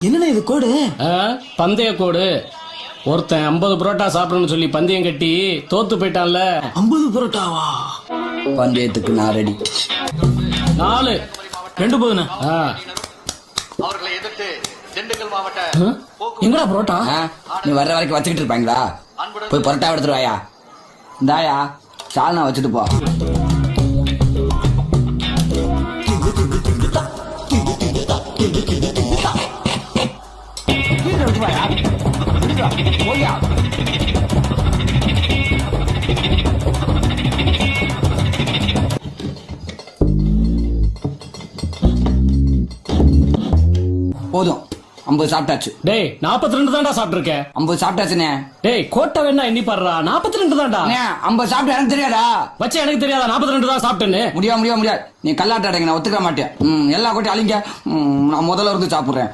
என்னண்ணே இது கோடு? பந்தய கோடு. ஒருத்தன் 50 புரோட்டா சாப்பிடணும்னு சொல்லி பந்தயம் கட்டி தோத்து போயிட்டான்ல. 50 புரோட்டாவா? பந்தயத்துக்கு நான் ரெடி. 4 2 போதுண்ணே. அவர்களை எதிர்த்து திண்டுக்கல் மாவட்ட எங்கடா புரோட்டா? நீ வர்ற வரைக்கும் வச்சுக்கிட்டு இருப்பாங்களா? போய் புரோட்டா எடுத்துட்டு வாயா. இந்தாயா சால்னா வச்சுட்டு போ. போதும் 50 சாப்பிட்டாச்சு. டேய் 42 தான்டா சாப்பிட்டு இருக்க. 50 சாப்பிட்டாச்சுனே. டேய் கோட்டை வேணா எண்ணி பாடுறா. 42 தான்டா. 50 சாப்பிட்டு எனக்கு தெரியாதா? வச்சு எனக்கு தெரியாதா 42 தான் சாப்பிட்டேன்னு? முடியாது. நீ கல்லாட்ட அடைங்க, நான் ஒத்துக்க மாட்டேன். எல்லா கோட்டையும் அழிங்க. நான் முதல்ல இருந்து சாப்பிடுறேன்.